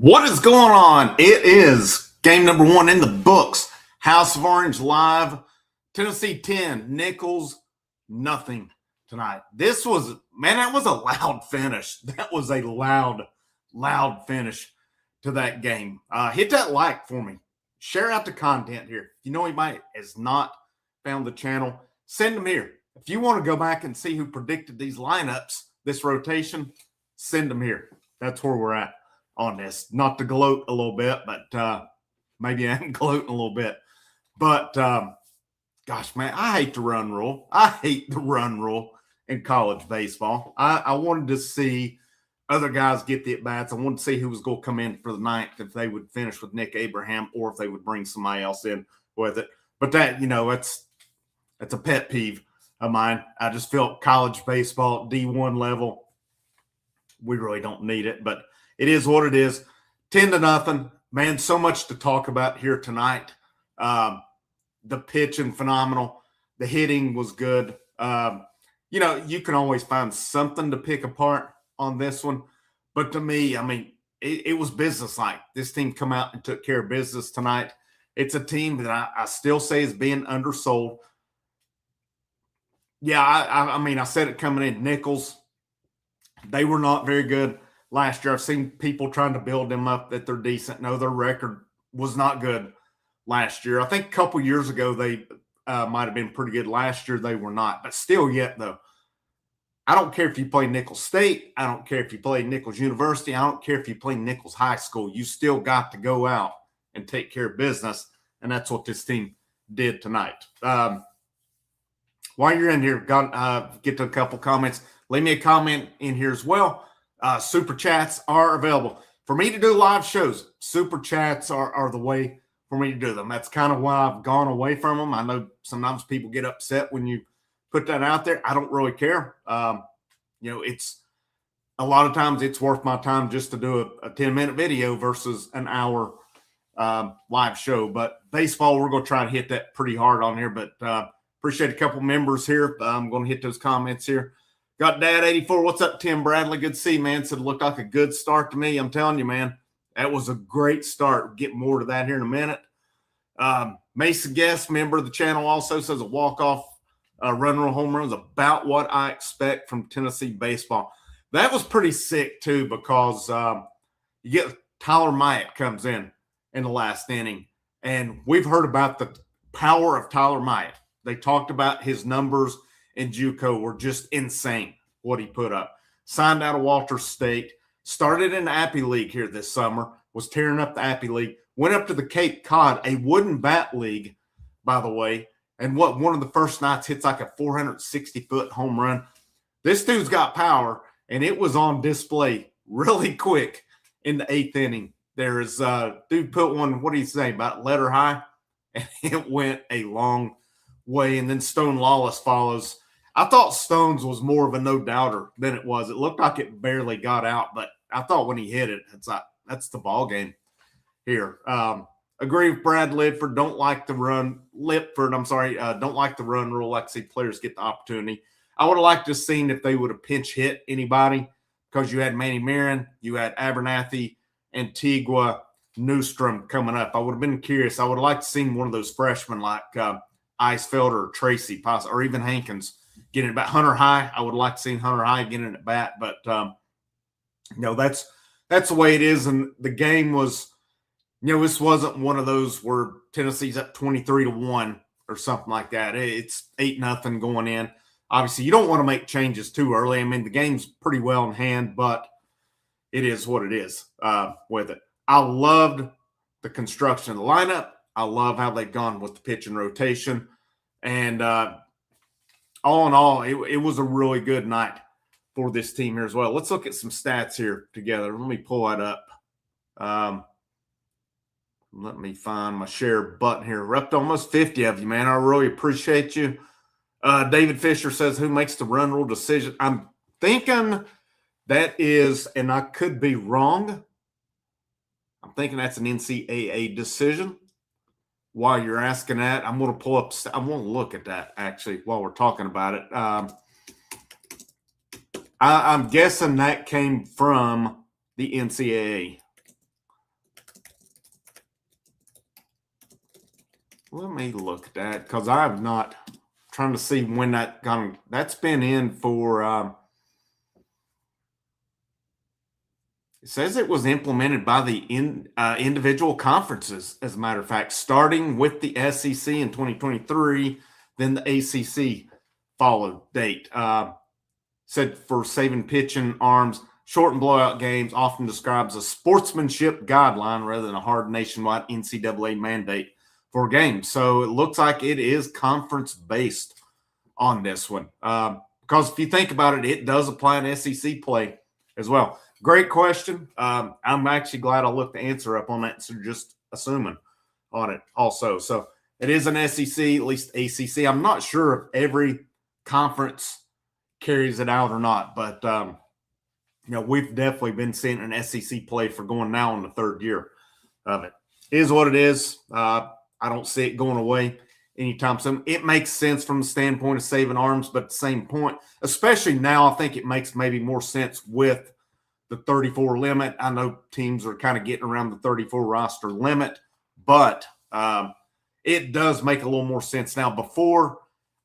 What is going on? It is game number 1 in the books. House of Orange live. Tennessee 10, Nicholls nothing tonight. This was, man, that was a loud finish. That was a loud finish to that game. Hit that like for me. Share out the content here. If you know anybody has not found the channel, send them here. If you want to go back and see who predicted these lineups, this rotation, send them here. That's where we're at on this. Not to gloat a little bit, but maybe I am gloating a little bit. But, gosh, man, I hate the run rule. I hate the run rule in college baseball. I wanted to see other guys get the at-bats. I wanted to see who was going to come in for the ninth, if they would finish with Nick Abraham or if they would bring somebody else in with it. But that, you know, that's a pet peeve of mine. I just felt college baseball, D1 level, we really don't need it. But it is what it is. 10-0. Man, so much to talk about here tonight. The pitching, phenomenal. The hitting was good. You know, you can always find something to pick apart on this one. But to me, I mean, it was businesslike. This team come out and took care of business tonight. It's a team that I still say is being undersold. Yeah, I mean, I said it coming in. Nicholls, they were not very good last year. I've seen people trying to build them up that they're decent. No, their record was not good last year. I think a couple years ago they might have been pretty good. Last year they were not. But still yet, though, I don't care if you play Nicholls State. I don't care if you play Nicholls University. I don't care if you play Nicholls High School. You still got to go out and take care of business, and that's what this team did tonight. While you're in here, get to a couple comments. Leave me a comment in here as well. Super chats are available. For me to do live shows, super chats are the way for me to do them. That's kind of why I've gone away from them. I know sometimes people get upset when you put that out there. I don't really care. You know, it's a lot of times it's worth my time just to do a 10-minute video versus an hour live show. But baseball, we're going to try to hit that pretty hard on here. But appreciate a couple members here. I'm going to hit those comments here. Got Dad84. What's up, Tim Bradley? Good to see you, man. Said it looked like a good start to me. I'm telling you, man, that was a great start. We'll get more to that here in a minute. Mason Guest, member of the channel, also says a walk-off run rule home run is about what I expect from Tennessee baseball. That was pretty sick, too, because you get Tyler Myatt comes in the last inning, and we've heard about the power of Tyler Myatt. They talked about his numbers in JUCO were just insane what he put up. Signed out of Walter State, started in the Appy League here this summer, was tearing up the Appy League, went up to the Cape Cod, a wooden bat league, by the way, and one of the first nights hits like a 460-foot home run. This dude's got power, and it was on display really quick in the 8th inning. There is dude put one, what do you say, about letter high, and it went a long way, and then Stone Lawless follows. I thought Stones was more of a no-doubter than it was. It looked like it barely got out, but I thought when he hit it, it's like, that's the ball game here. Agree with Brad Lidford. Don't like the run. Don't like the run rule. Like to see players get the opportunity. I would have liked to have seen if they would have pinch hit anybody, because you had Manny Marin, you had Abernathy, Antigua, Newstrom coming up. I would have been curious. I would have liked to see one of those freshmen like Eisfelder or Tracy, or even Hankins getting it back. Hunter High, I would like to see Hunter High getting it back, but you know, that's the way it is. And the game was, you know, this wasn't one of those where Tennessee's up 23-1 or something like that. It's 8-0 going in. Obviously, you don't want to make changes too early. I mean, the game's pretty well in hand, but it is what it is with it. I loved the construction of the lineup. I love how they've gone with the pitch and rotation. And all in all, it was a really good night for this team here as well. Let's look at some stats here together. Let me pull that up. Let me find my share button here. We're up to almost 50 of you, man. I really appreciate you. David Fisher says, who makes the run rule decision? I'm thinking that is, and I could be wrong, I'm thinking that's an NCAA decision. While you're asking that, I'm going to pull up – I want to look at that, actually, while we're talking about it. I'm guessing that came from the NCAA. Let me look at that because I have not trying to see when that's been in for. It says it was implemented by the individual conferences, as a matter of fact, starting with the SEC in 2023, then the ACC followed date. Said for saving pitching arms, short and blowout games often describes a sportsmanship guideline rather than a hard nationwide NCAA mandate for games. So it looks like it is conference-based on this one. Because if you think about it, it does apply in SEC play as well. Great question. I'm actually glad I looked the answer up on that, so just assuming on it also. So it is an SEC, at least ACC. I'm not sure if every conference carries it out or not, but we've definitely been seeing an SEC play for going now on the third year of it. It is what it is. I don't see it going away anytime soon. It makes sense from the standpoint of saving arms, but at the same point, especially now, I think it makes maybe more sense with the 34 limit. I know teams are kind of getting around the 34 roster limit, but it does make a little more sense now. Before,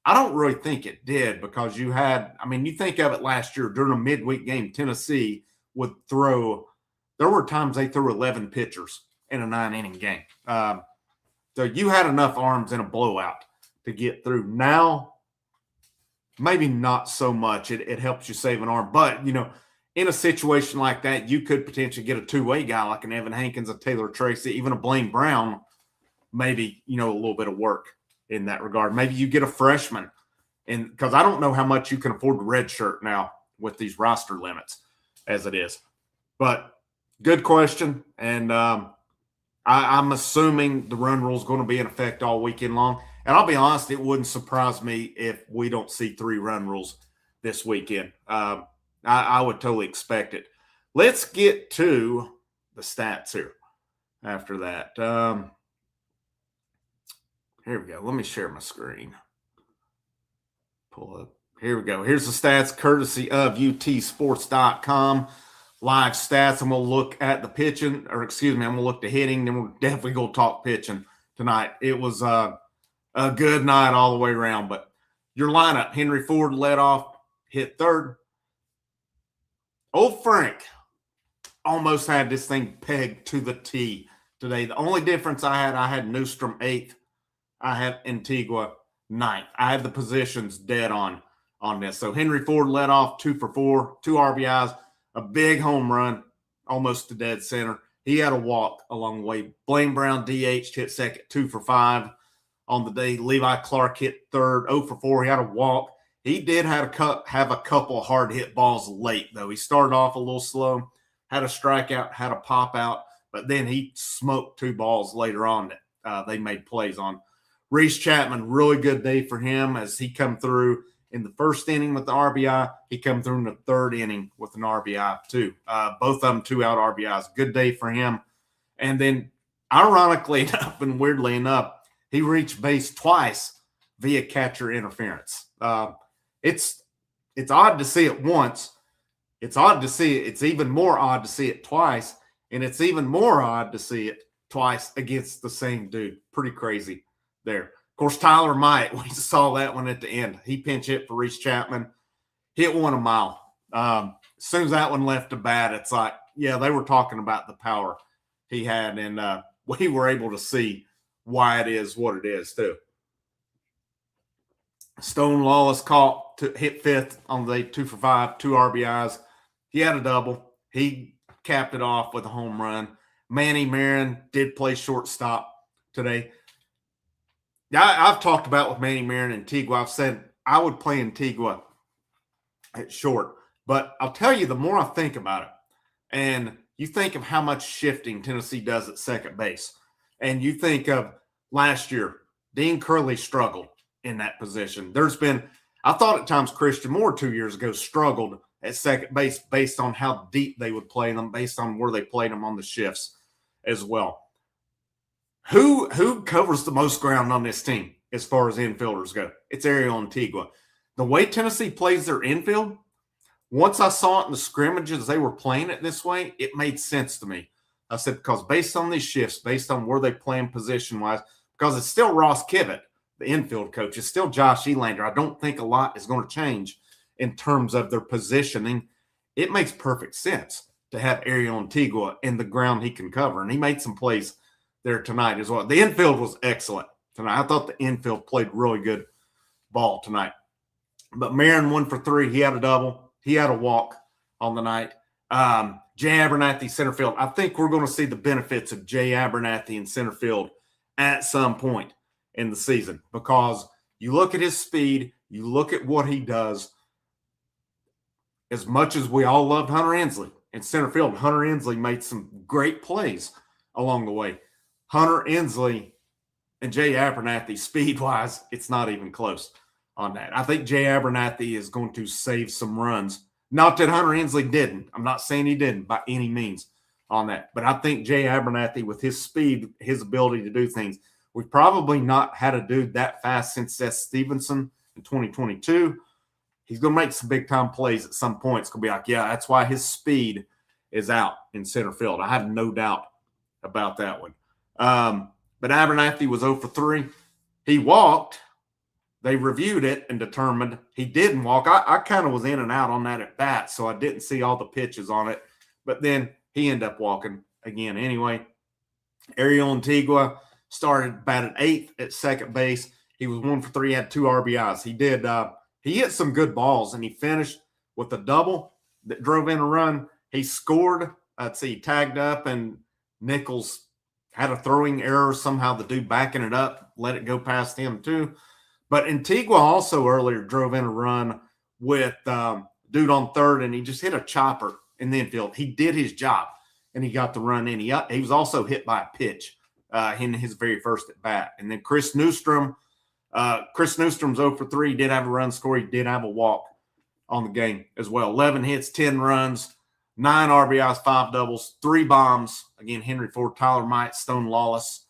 I don't really think it did because you think of it last year during a midweek game, Tennessee would throw, there were times they threw 11 pitchers in a 9-inning game. So you had enough arms in a blowout to get through. Now, maybe not so much. It helps you save an arm. But, in a situation like that, you could potentially get a two-way guy like an Evan Hankins, a Taylor Tracy, even a Blaine Brown, maybe, a little bit of work in that regard. Maybe you get a freshman, and because I don't know how much you can afford to redshirt now with these roster limits as it is. But good question, and I'm assuming the run rule is going to be in effect all weekend long. And I'll be honest, it wouldn't surprise me if we don't see 3 run rules this weekend. I would totally expect it. Let's get to the stats here after that. Here we go. Let me share my screen. Pull up. Here we go. Here's the stats courtesy of utsports.com. Live stats. I'm going to look at the pitching, I'm going to look to hitting, then we're definitely going to talk pitching tonight. It was a good night all the way around, but your lineup, Henry Ford led off, hit third. Old Frank almost had this thing pegged to the T today. The only difference I had Newstrom 8th. I had Antigua 9th. I had the positions dead on this. So Henry Ford led off 2 for 4, 2 RBIs, a big home run, almost to dead center. He had a walk along the way. Blaine Brown DH hit second, 2 for 5 on the day. Levi Clark hit third, 0 for 4. He had a walk. He did have a couple hard hit balls late, though. He started off a little slow, had a strikeout, had a pop out, but then he smoked 2 balls later on that they made plays on. Reese Chapman, really good day for him as he come through in the first inning with the RBI. He come through in the third inning with an RBI too. Both of them 2-out RBIs. Good day for him. And then, ironically enough and weirdly enough, he reached base twice via catcher interference. It's odd to see it once. It's odd to see it. It's even more odd to see it twice. And it's even more odd to see it twice against the same dude. Pretty crazy there. Of course, Tyler Myatt, we saw that one at the end. He pinch hit for Reese Chapman. Hit one a mile. As soon as that one left the bat, it's like, yeah, they were talking about the power he had. And we were able to see why it is what it is, too. Stone Lawless hit 5th on the day, 2 for 5, 2 RBIs. He had a double. He capped it off with a home run. Manny Marin did play shortstop today. I've talked about with Manny Marin and Antigua. I've said I would play Antigua at short. But I'll tell you, the more I think about it, and you think of how much shifting Tennessee does at second base, and you think of last year, Dean Curley struggled in that position. I thought at times Christian Moore 2 years ago struggled at second base based on how deep they would play them, based on where they played them on the shifts as well. Who covers the most ground on this team as far as infielders go? It's Ariel Antigua. The way Tennessee plays their infield, once I saw it in the scrimmages, they were playing it this way, it made sense to me. I said, because based on these shifts, based on where they play in position-wise, because it's still Ross Kivett, the infield coach. It's still Josh Elander. I don't think a lot is going to change in terms of their positioning. It makes perfect sense to have Ariel Antigua in the ground he can cover, and he made some plays there tonight as well. The infield was excellent tonight. I thought the infield played really good ball tonight. But Marin 1 for 3. He had a double. He had a walk on the night. Jay Abernathy, center field. I think we're going to see the benefits of Jay Abernathy in center field at some point in the season, because you look at his speed, you look at what he does. As much as we all loved Hunter Ensley in center field, Hunter Ensley made some great plays along the way. Hunter Ensley and Jay Abernathy, speed-wise, it's not even close on that. I think Jay Abernathy is going to save some runs. Not that Hunter Ensley didn't. I'm not saying he didn't by any means on that. But I think Jay Abernathy, with his speed, his ability to do things, we've probably not had a dude that fast since Seth Stevenson in 2022. He's going to make some big-time plays at some point. It's going to be like, yeah, that's why his speed is out in center field. I have no doubt about that one. But Abernathy was 0 for 3. He walked. They reviewed it and determined he didn't walk. I kind of was in and out on that at bat, so I didn't see all the pitches on it. But then he ended up walking again anyway. Ariel Antigua batted 8th at second base. He was 1 for 3, had 2 RBIs. He hit some good balls, and he finished with a double that drove in a run. He scored. He tagged up, and Nicholls had a throwing error. Somehow the dude backing it up let it go past him too. But Antigua also earlier drove in a run with dude on third, and he just hit a chopper in the infield. He did his job, and he got the run in. He was also hit by a pitch in his very first at bat. And then Chris Newstrom's 0 for 3. He did have a run score. He did have a walk on the game as well. 11 hits, 10 runs, 9 RBIs, 5 doubles, 3 bombs. Again, Henry Ford, Tyler Might, Stone Lawless,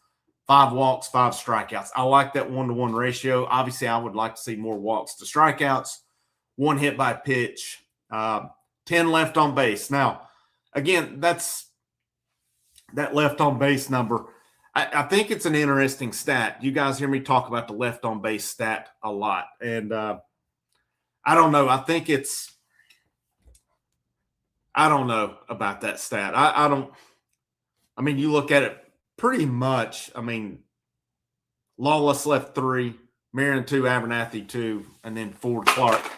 5 walks, 5 strikeouts. I like that 1-to-1 ratio. Obviously, I would like to see more walks to strikeouts, 1 hit by pitch, 10 left on base. Now, again, that left on base number, I think it's an interesting stat. You guys hear me talk about the left on base stat a lot. And I don't know. I don't know about that stat. You look at it pretty much. Lawless left 3, Marin 2, Abernathy 2, and then Ford Clark,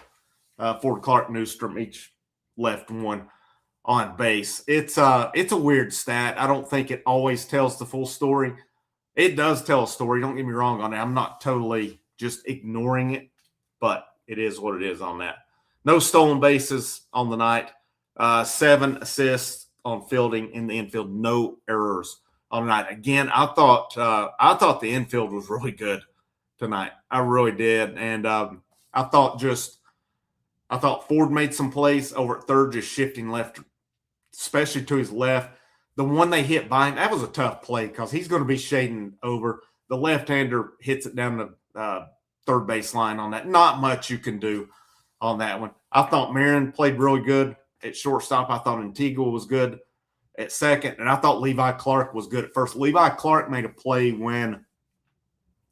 Newstrom each left 1 on base. It's a weird stat. I don't think it always tells the full story. It does tell a story. Don't get me wrong on it. I'm not totally just ignoring it, but it is what it is on that. No stolen bases on the night. 7 assists on fielding in the infield. No errors on the night. Again, I thought the infield was really good tonight. I really did, and I thought Ford made some plays over at third, just shifting left, especially to his left. The one they hit by him, that was a tough play because he's going to be shading over. The left-hander hits it down the third base line on that. Not much you can do on that one. I thought Marin played really good at shortstop. I thought Antigua was good at second, and I thought Levi Clark was good at first. Levi Clark made a play when,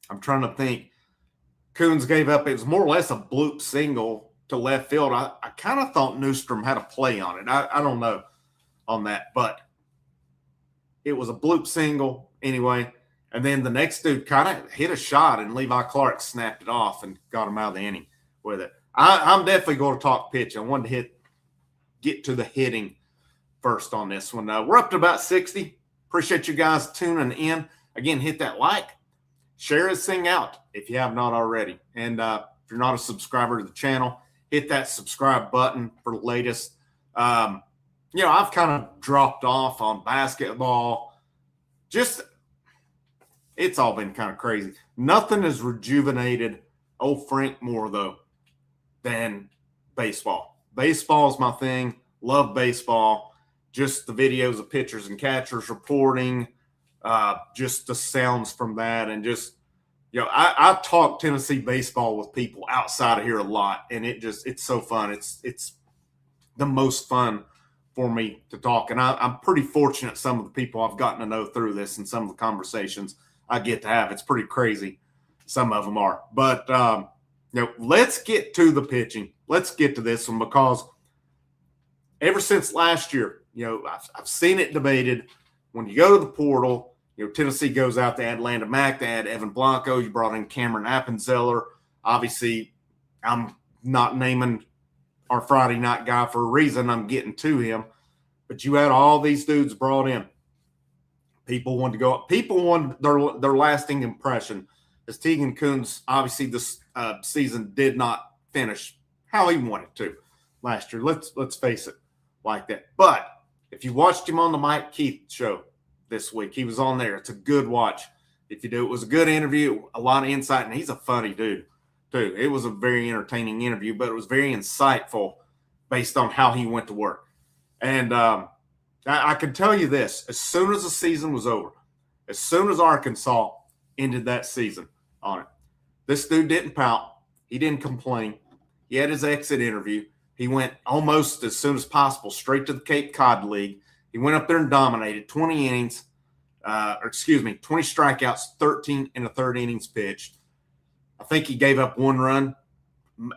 I'm trying to think, Coons gave up. It was more or less a bloop single to left field. I kind of thought Newstrom had a play on it. I don't know on that, but it was a bloop single anyway. And then the next dude kind of hit a shot, and Levi Clark snapped it off and got him out of the inning with it. I'm definitely going to talk pitch. I wanted to get to the hitting first on this one. We're up to about 60. Appreciate you guys tuning in. Again, hit that like. Share this thing out if you have not already. And if you're not a subscriber to the channel, hit that subscribe button for the latest. I've kind of dropped off on basketball. It's all been kind of crazy. Nothing has rejuvenated old Frank more, though, than baseball. Baseball is my thing. Love baseball. Just the videos of pitchers and catchers reporting, just the sounds from that. And just, I talk Tennessee baseball with people outside of here a lot, and it's so fun. It's the most fun for me to talk. And I'm pretty fortunate some of the people I've gotten to know through this and some of the conversations I get to have. It's pretty crazy. Some of them are. But, let's get to the pitching. Let's get to this one because ever since last year, I've seen it debated. When you go to the portal, Tennessee goes out to add Landon Mack, they add Evan Blanco, you brought in Cameron Appenzeller. Obviously, I'm not naming our Friday night guy for a reason. I'm getting to him. But you had all these dudes brought in. People wanted to go up. People wanted their lasting impression. As Tegan Kuhn's, obviously, this season did not finish how he wanted to last year. Let's face it like that. But if you watched him on the Mike Keith show this week, he was on there. It's a good watch. If you do, it was a good interview, a lot of insight, and he's a funny dude, too. It was a very entertaining interview, but it was very insightful based on how he went to work. And I can tell you this, as soon as the season was over, as soon as Arkansas ended that season on it, this dude didn't pout. He didn't complain. He had his exit interview. He went almost as soon as possible straight to the Cape Cod League. He went up there and dominated 20 innings, 20 strikeouts, 13 and a third innings pitched. I think he gave up one run.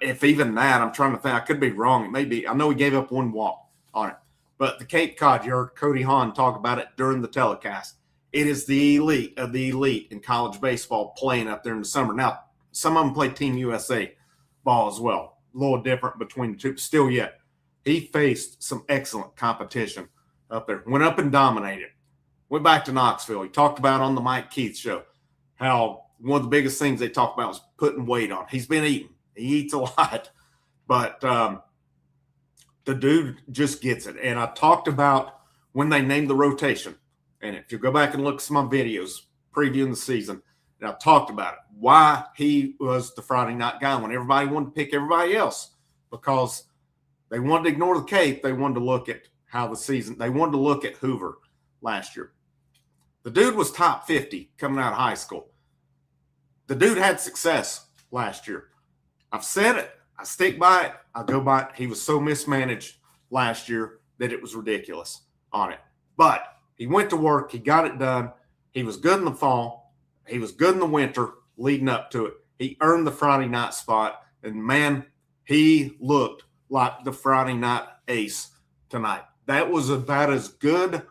If even that, I'm trying to think. I could be wrong. It may be. I know he gave up one walk on it. But the Cape Cod, you heard Cody Hahn talk about it during the telecast. It is the elite of the elite in college baseball playing up there in the summer. Now, some of them play Team USA ball as well. A little different between the two. Still yet, he faced some excellent competition up there. Went up and dominated. Went back to Knoxville. He talked about on the Mike Keith show how one of the biggest things they talked about was putting weight on. He's been eating. He eats a lot. But the dude just gets it. And I talked about when they named the rotation. And if you go back and look at some of my videos previewing the season, and I talked about it, why he was the Friday night guy when everybody wanted to pick everybody else, because they wanted to ignore the Cape. They wanted to look at how the season, they wanted to look at Hoover last year. The dude was top 50 coming out of high school. The dude had success last year. I've said it. I stick by it. I go by it. He was so mismanaged last year that it was ridiculous on it. But he went to work. He got it done. He was good in the fall. He was good in the winter leading up to it. He earned the Friday night spot. And, man, he looked like the Friday night ace tonight. That was about as good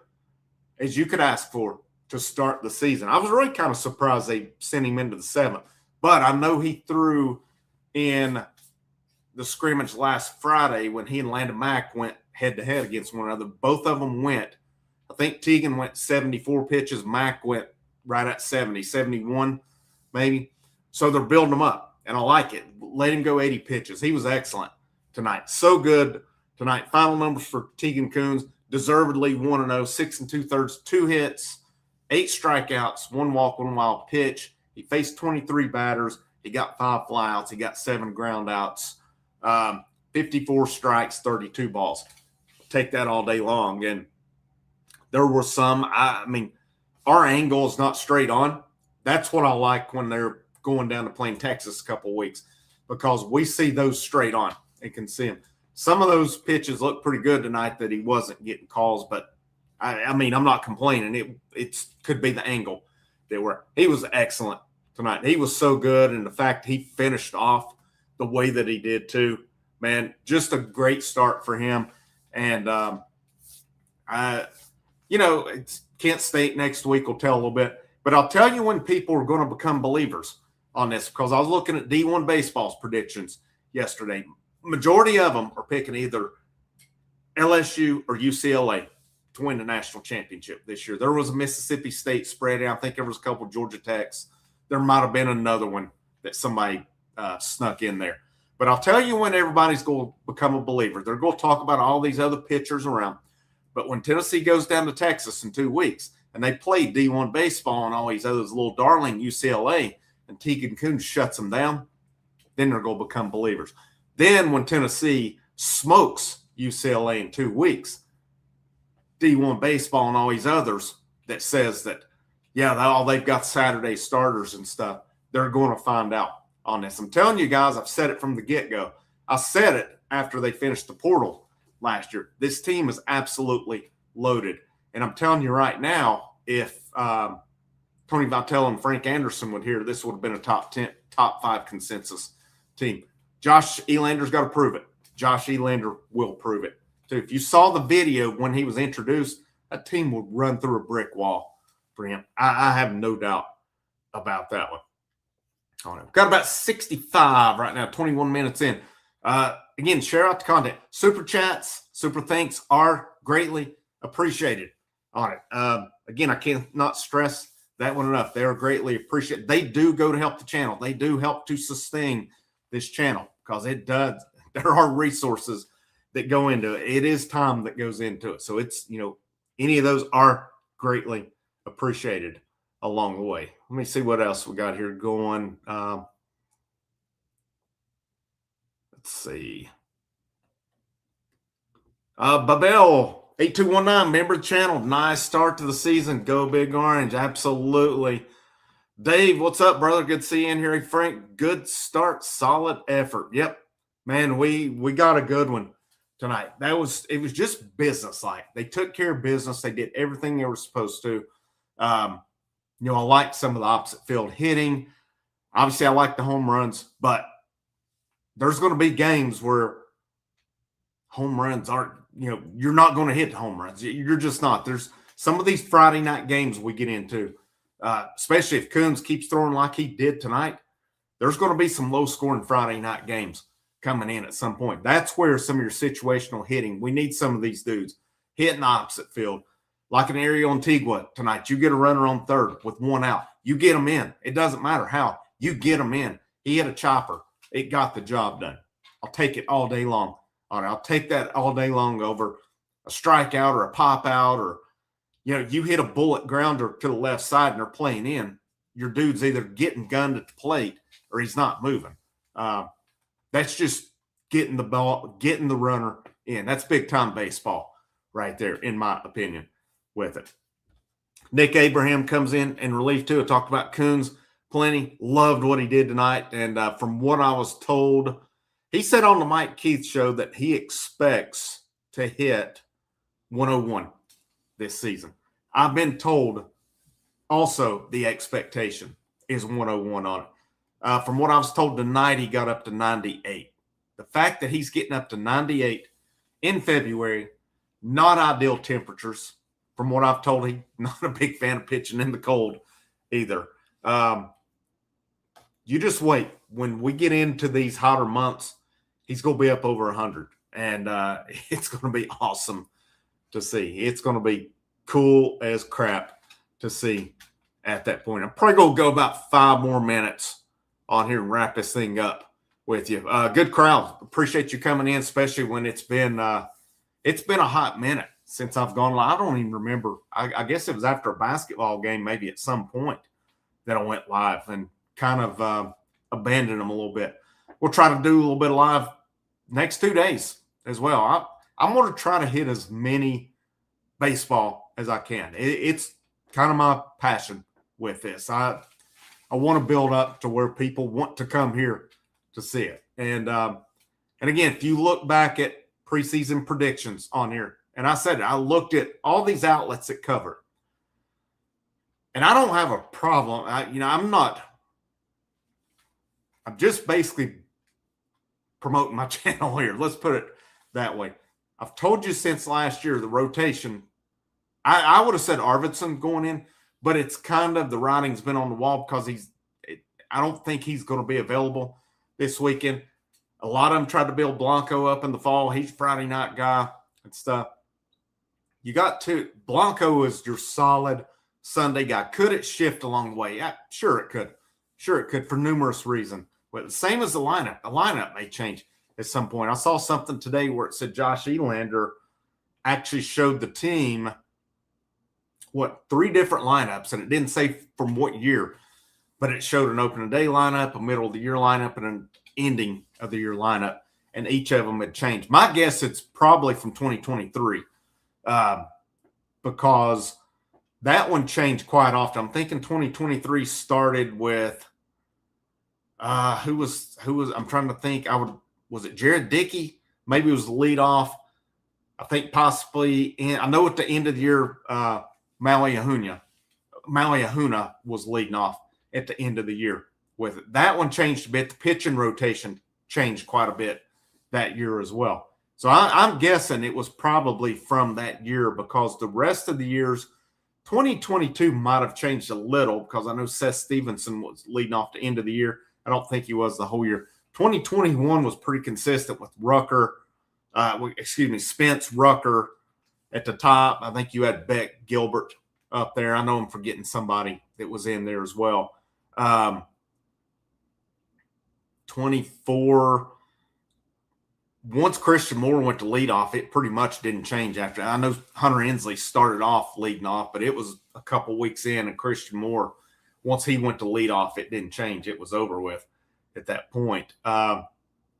as you could ask for to start the season. I was really kind of surprised they sent him into the seventh. But I know he threw in the scrimmage last Friday when he and Landon Mack went head-to-head against one another. Both of them went. I think Tegan went 74 pitches. Mack went right at 70, 71 maybe. So they're building him up, and I like it. Let him go 80 pitches. He was excellent tonight. So good tonight. Final numbers for Tegan Kuhn's, deservedly 1-0, 6 2/3, 2 hits, 8 strikeouts, 1 walk, 1 wild pitch. He faced 23 batters. He got 5 flyouts. He got 7 groundouts, 54 strikes, 32 balls. Take that all day long. And there were some, I mean, our angle is not straight on. That's what I like when they're going down to playing Texas a couple of weeks, because we see those straight on and can see them. Some of those pitches look pretty good tonight that he wasn't getting calls, but I mean, I'm not complaining. It could be the angle that he was excellent tonight. He was so good, and the fact he finished off the way that he did too, man, just a great start for him. And Kent State next week will tell a little bit, but I'll tell you when people are going to become believers on this, because I was looking at D1 Baseball's predictions yesterday. Majority of them are picking either LSU or UCLA to win the national championship this year. There was a Mississippi State spread, and I think there was a couple of Georgia Techs. There might have been another one that somebody snuck in there. But I'll tell you when everybody's going to become a believer. They're going to talk about all these other pitchers around. But when Tennessee goes down to Texas in 2 weeks and they play D1 baseball and all these others, little darling UCLA, and Tegan Kuhn shuts them down, then they're going to become believers. Then when Tennessee smokes UCLA in 2 weeks, D1 baseball and all these others that says that, yeah, they've got Saturday starters and stuff, they're going to find out on this. I'm telling you guys, I've said it from the get-go. I said it after they finished the portal last year. This team is absolutely loaded. And I'm telling you right now, if Tony Vitello and Frank Anderson would hear, this would have been a top 5 consensus team. Josh Elander's got to prove it. Josh Elander will prove it. So if you saw the video when he was introduced, that team would run through a brick wall for him. I have no doubt about that one. All right, we've got about 65 right now, 21 minutes in. Again, share out the content. Super chats, super thanks are greatly appreciated. All right. Again, I cannot stress that one enough. They are greatly appreciated. They do go to help the channel. They do help to sustain this channel because it does. There are resources that go into it. It is time that goes into it. So it's, any of those are greatly appreciated along the way. Let me see what else we got here going. Let's see. Babel 8219, member of the channel. Nice start to the season. Go Big Orange. Absolutely. Dave, what's up, brother? Good to see you in here. Frank, good start. Solid effort. Yep. Man, we got a good one tonight. It was just business-like. They took care of business. They did everything they were supposed to. I like some of the opposite field hitting. Obviously, I like the home runs, but there's going to be games where home runs aren't, you're not going to hit the home runs. You're just not. There's some of these Friday night games we get into, especially if Coons keeps throwing like he did tonight, there's going to be some low-scoring Friday night games coming in at some point. That's where some of your situational hitting, we need some of these dudes hitting the opposite field. Like an Ariel Antigua tonight, you get a runner on third with one out. You get them in. It doesn't matter how. You get them in. He hit a chopper. It got the job done. I'll take it all day long. All right, I'll take that all day long over a strikeout or a pop out or, you hit a bullet grounder to the left side and they're playing in. Your dude's either getting gunned at the plate or he's not moving. That's just getting the ball, getting the runner in. That's big-time baseball right there, in my opinion, with it. Nick Abraham comes in relief too. I talked about Coons plenty. Loved what he did tonight. And from what I was told, he said on the Mike Keith show that he expects to hit 101 this season. I've been told also the expectation is 101 on it. From what I was told tonight, he got up to 98. The fact that he's getting up to 98 in February, not ideal temperatures. From what I've told, he's not a big fan of pitching in the cold either. You just wait. When we get into these hotter months, he's going to be up over 100. And it's going to be awesome to see. It's going to be cool as crap to see at that point. I'm probably going to go about 5 more minutes on here and wrap this thing up with you. Good crowd. Appreciate you coming in, especially when it's been a hot minute since I've gone live. I don't even remember. I guess it was after a basketball game, maybe at some point, that I went live and kind of abandoned them a little bit. We'll try to do a little bit of live next 2 days as well. I'm going to try to hit as many baseball as I can. It's kind of my passion with this. I want to build up to where people want to come here to see it. And again, if you look back at preseason predictions on here, and I said, I looked at all these outlets that cover it. And I don't have a problem. I'm just basically promoting my channel here. Let's put it that way. I've told you since last year, the rotation, I would have said Arvidsson going in, but it's kind of the writing's been on the wall because I don't think he's going to be available this weekend. A lot of them tried to build Blanco up in the fall. He's a Friday night guy and stuff. You got to, Blanco is your solid Sunday guy. Could it shift along the way? Yeah, sure it could. Sure it could for numerous reasons. But the same as the lineup. The lineup may change at some point. I saw something today where it said Josh Elander actually showed the team, 3 different lineups, and it didn't say from what year, but it showed an opening day lineup, a middle of the year lineup, and an ending of the year lineup, and each of them had changed. My guess it's probably from 2023 because that one changed quite often. I'm thinking 2023 started with who was I'm trying to think. Was it Jared Dickey? Maybe it was the lead off. I think possibly I know at the end of the year, Maui Ahunya Maui Ahuna was leading off at the end of the year with it. That one changed a bit. The pitching rotation changed quite a bit that year as well. So I'm guessing it was probably from that year, because the rest of the years, 2022 might have changed a little, because I know Seth Stevenson was leading off the end of the year. I don't think he was the whole year. 2021 was pretty consistent with Spence, Rucker at the top. I think you had Beck, Gilbert up there. I know I'm forgetting somebody that was in there as well. 24, once Christian Moore went to lead off, it pretty much didn't change after. I know Hunter Inslee started off leading off, but it was a couple weeks in, and Christian Moore, once he went to lead off, it didn't change. It was over with at that point.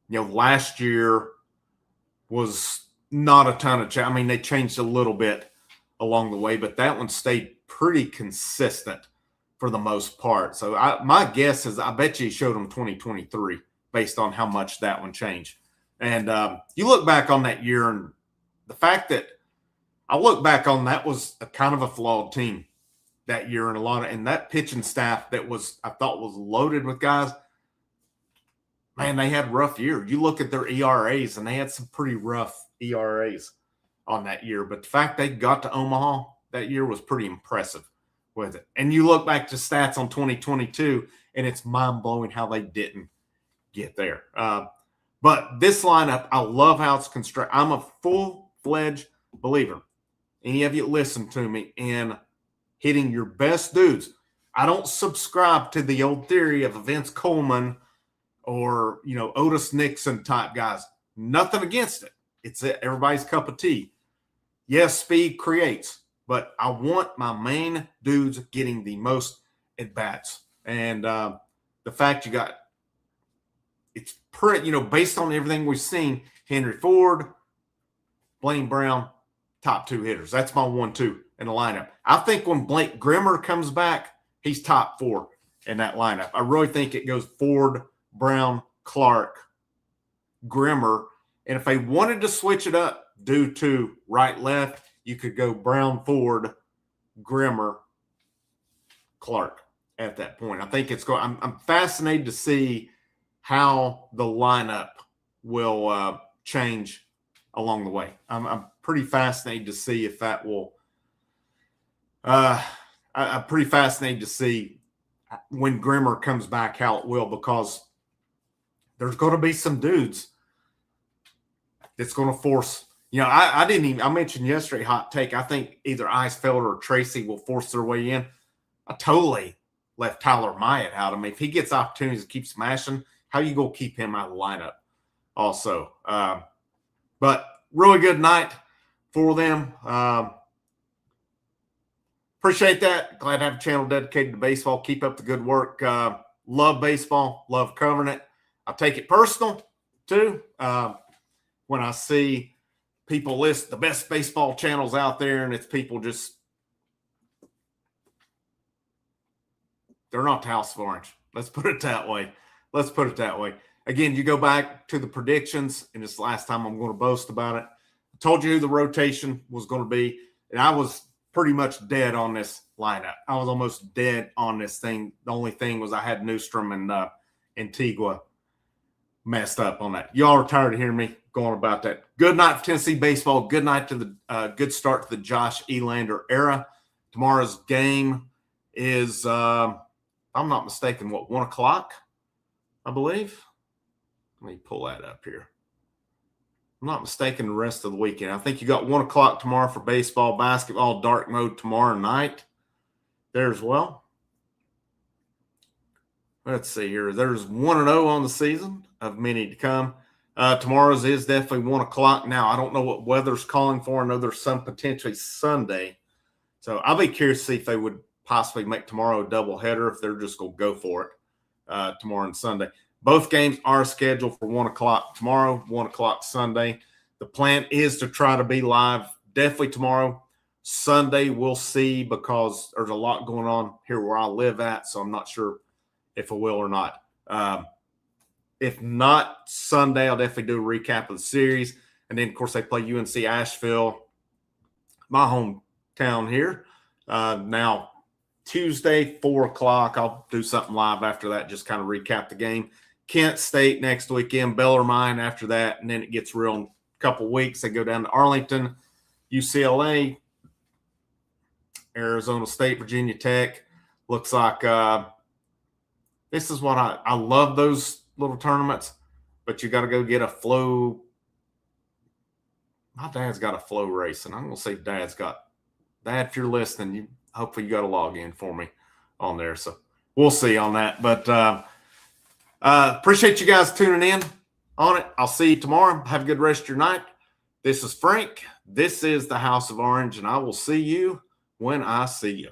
Last year was not a ton of change. I mean, they changed a little bit along the way, but that one stayed pretty consistent for the most part. So my guess is I bet you he showed them 2023 based on how much that one changed. And you look back on that year, and the fact that I look back on that was a kind of a flawed team that year, and that pitching staff that I thought was loaded with guys. Man, they had a rough year. You look at their ERAs, and they had some pretty rough ERAs on that year. But the fact they got to Omaha that year was pretty impressive with it. And you look back to stats on 2022, and it's mind-blowing how they didn't get there. But this lineup, I love how it's constructed. I'm a full-fledged believer. Any of you listen to me in hitting your best dudes. I don't subscribe to the old theory of Vince Coleman or, Otis Nixon type guys. Nothing against it. It's everybody's cup of tea. Yes, speed creates, but I want my main dudes getting the most at-bats. And the fact it's pretty, based on everything we've seen, Henry Ford, Blaine Brown, top two hitters. That's my 1-2 in the lineup. I think when Blake Grimmer comes back, he's top 4 in that lineup. I really think it goes Ford, Brown, Clark, Grimmer. And if they wanted to switch it up due to right-left, you could go Brown, Ford, Grimmer, Clark at that point. I think it's going. I'm fascinated to see how the lineup will change along the way. I'm pretty fascinated to see if that will. I'm pretty fascinated to see when Grimmer comes back how it will, because there's going to be some dudes that's going to force. I mentioned yesterday, hot take. I think either Eisfelder or Tracy will force their way in. I totally left Tyler Myatt out. I mean, if he gets opportunities to keep smashing, how you going to keep him out of the lineup also? But really good night for them. Appreciate that. Glad to have a channel dedicated to baseball. Keep up the good work. Love baseball. Love covering it. I take it personal, too. When I see people list the best baseball channels out there, and it's people just – they're not the House of Orange. Let's put it that way. Again, you go back to the predictions, and it's the last time I'm going to boast about it. I told you who the rotation was going to be, and I was pretty much dead on this lineup. I was almost dead on this thing. The only thing was I had Newstrom and Antigua messed up on that. Y'all are tired of hearing me going about that. Good night for Tennessee baseball. Good night to the good start to the Josh Elander era. Tomorrow's game is, I'm not mistaken, 1 o'clock, I believe. Let me pull that up here. I'm not mistaken the rest of the weekend. I think you got 1 o'clock tomorrow for baseball, basketball, dark mode tomorrow night there as well. Let's see here. There's 1-0 on the season of many to come. Tomorrow's is definitely 1 o'clock. Now, I don't know what weather's calling for. I know there's some potentially Sunday. So I'll be curious to see if they would possibly make tomorrow a doubleheader, if they're just going to go for it tomorrow and Sunday. Both games are scheduled for 1 o'clock tomorrow, 1 o'clock Sunday. The plan is to try to be live definitely tomorrow. Sunday, we'll see, because there's a lot going on here where I live at, so I'm not sure if I will or not. If not Sunday, I'll definitely do a recap of the series. And then, of course, they play UNC Asheville, my hometown here. Now, Tuesday, 4 o'clock. I'll do something live after that, just kind of recap the game. Kent State next weekend, Bellarmine after that, and then it gets real in a couple weeks. They go down to Arlington, UCLA, Arizona State, Virginia Tech. Looks like this is what I love those little tournaments, but you got to go get a flow. My dad's got a flow race, and I'm going to say Dad, if you're listening, hopefully you got a login for me on there. So we'll see on that. But appreciate you guys tuning in on it. I'll see you tomorrow. Have a good rest of your night. This is Frank. This is the House of Orange, and I will see you when I see you.